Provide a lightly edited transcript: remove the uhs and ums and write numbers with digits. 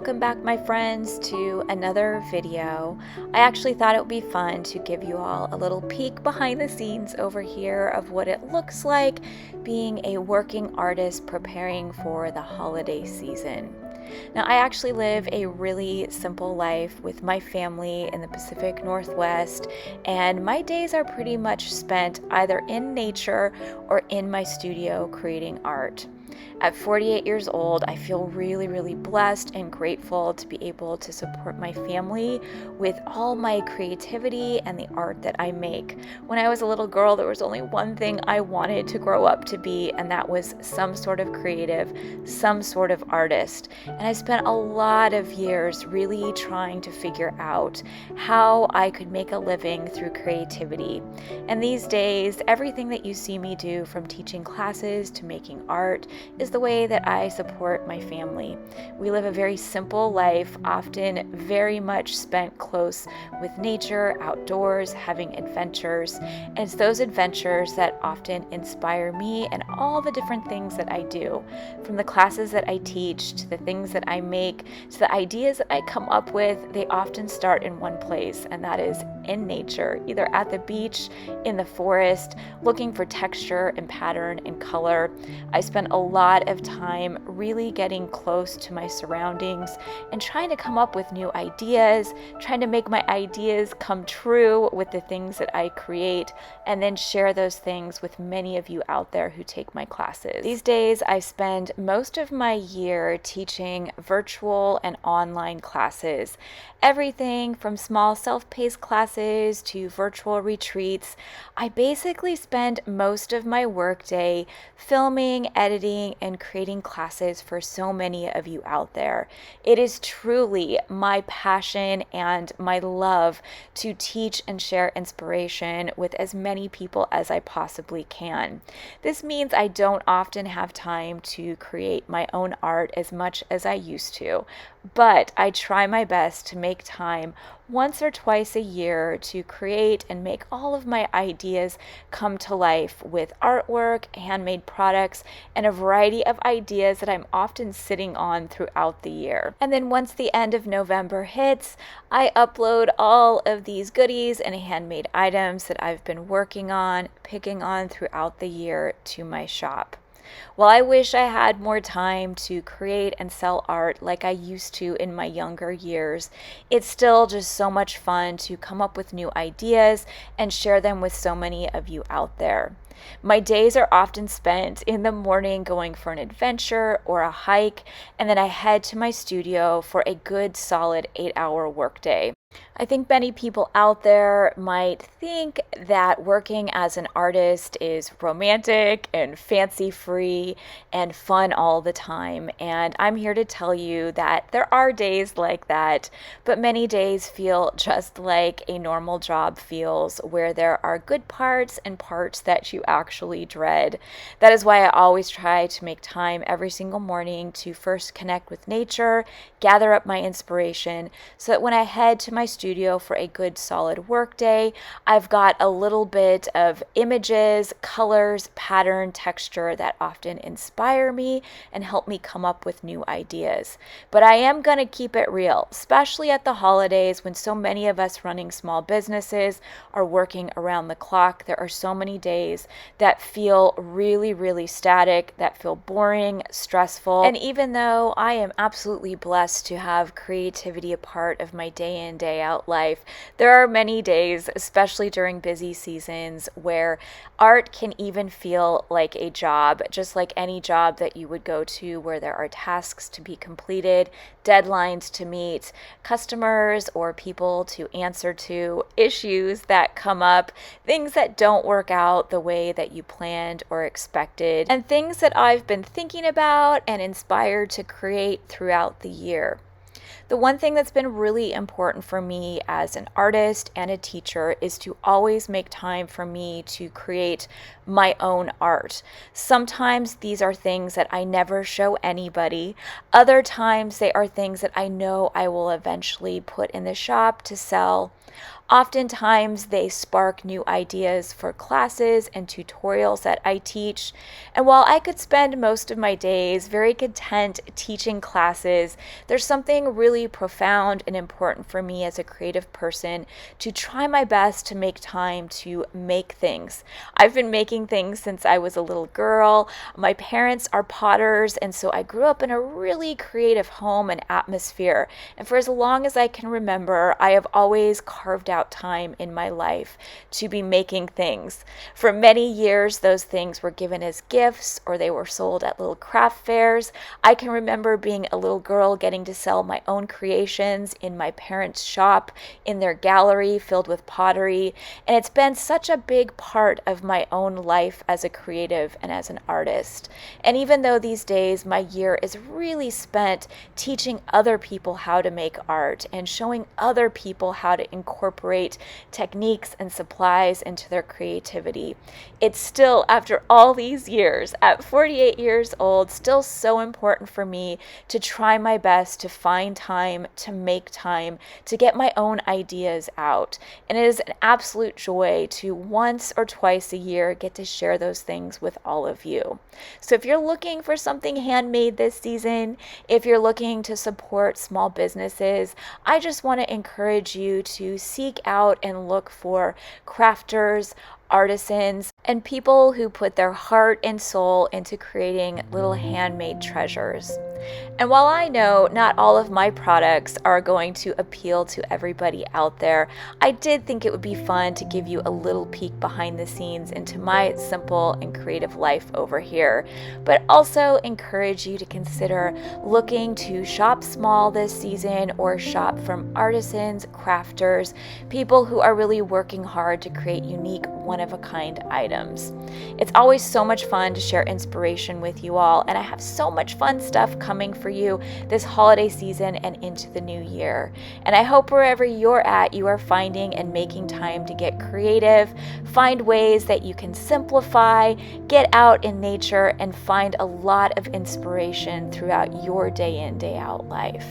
welcome back my friends to another video. I actually thought it would be fun to give you all a little peek behind the scenes over here of what it looks like being a working artist preparing for the holiday season. Now, I actually live a really simple life with my family in the Pacific Northwest, and my days are pretty much spent either in nature or in my studio creating art. At 48 years old, I feel really blessed and grateful to be able to support my family with all my creativity and the art that I make. When I was a little girl, there was only one thing I wanted to grow up to be, and that was some sort of creative, some sort of artist. And I spent a lot of years really trying to figure out how I could make a living through creativity. And these days, everything that you see me do, from teaching classes to making art, is the way that I support my family. We live a very simple life, often very much spent close with nature, outdoors, having adventures. And it's those adventures that often inspire me and all the different things that I do. From the classes that I teach, to the things that I make, to the ideas that I come up with, they often start in one place, and that is in nature, either at the beach, in the forest, looking for texture and pattern and color. I spend a lot of time really getting close to my surroundings and trying to come up with new ideas, trying to make my ideas come true with the things that I create, and then share those things with many of you out there who take my classes. These days, I spend most of my year teaching virtual and online classes. Everything from small self-paced classes to virtual retreats. I basically spend most of my workday filming, editing, and creating classes for so many of you out there. It is truly my passion and my love to teach and share inspiration with as many people as I possibly can. This means I don't often have time to create my own art as much as I used to, but I try my best to make time once or twice a year to create and make all of my ideas come to life with artwork, handmade products, and a variety of ideas that I'm often sitting on throughout the year. And then once the end of November hits, I upload all of these goodies and handmade items that I've been working on, picking on throughout the year to my shop. While I wish I had more time to create and sell art like I used to in my younger years, it's still just so much fun to come up with new ideas and share them with so many of you out there. My days are often spent in the morning going for an adventure or a hike, and then I head to my studio for a good solid 8-hour workday. I think many people out there might think that working as an artist is romantic and fancy-free and fun all the time, and I'm here to tell you that there are days like that, but many days feel just like a normal job feels, where there are good parts and parts that you actually dread. That is why I always try to make time every single morning to first connect with nature, gather up my inspiration, so that when I head to my studio for a good solid work day, I've got a little bit of images, colors, pattern, texture that often inspire me and help me come up with new ideas. But I am going to keep it real, especially at the holidays when so many of us running small businesses are working around the clock. There are so many days that feel really static, that feel boring, stressful. And even though I am absolutely blessed to have creativity a part of my day in, day out life, there are many days, especially during busy seasons, where art can even feel like a job, just like any job that you would go to, where there are tasks to be completed, deadlines to meet, customers or people to answer to, issues that come up, things that don't work out the way that you planned or expected, and things that I've been thinking about and inspired to create throughout the year. The one thing that's been really important for me as an artist and a teacher is to always make time for me to create my own art. Sometimes these are things that I never show anybody. Other times they are things that I know I will eventually put in the shop to sell. Oftentimes, they spark new ideas for classes and tutorials that I teach. And while I could spend most of my days very content teaching classes, there's something really profound and important for me as a creative person to try my best to make time to make things. I've been making things since I was a little girl. My parents are potters, and so I grew up in a really creative home and atmosphere. And for as long as I can remember, I have always carved out time in my life to be making things. For many years, those things were given as gifts or they were sold at little craft fairs. I can remember being a little girl getting to sell my own creations in my parents' shop, in their gallery filled with pottery. And it's been such a big part of my own life as a creative and as an artist. And even though these days my year is really spent teaching other people how to make art and showing other people how to incorporate techniques and supplies into their creativity, it's still, after all these years, at 48 years old, still so important for me to try my best to find time, to make time, to get my own ideas out. And it is an absolute joy to once or twice a year get to share those things with all of you. So if you're looking for something handmade this season, if you're looking to support small businesses, I just want to encourage you to seek out and look for crafters, artisans, and people who put their heart and soul into creating little handmade treasures. And while I know not all of my products are going to appeal to everybody out there, I did think it would be fun to give you a little peek behind the scenes into my simple and creative life over here, but also encourage you to consider looking to shop small this season or shop from artisans, crafters, people who are really working hard to create unique, one-of-a-kind items. It's always so much fun to share inspiration with you all, and I have so much fun stuff coming for you this holiday season and into the new year. And I hope wherever you're at, you are finding and making time to get creative, find ways that you can simplify, get out in nature, and find a lot of inspiration throughout your day in, day out life.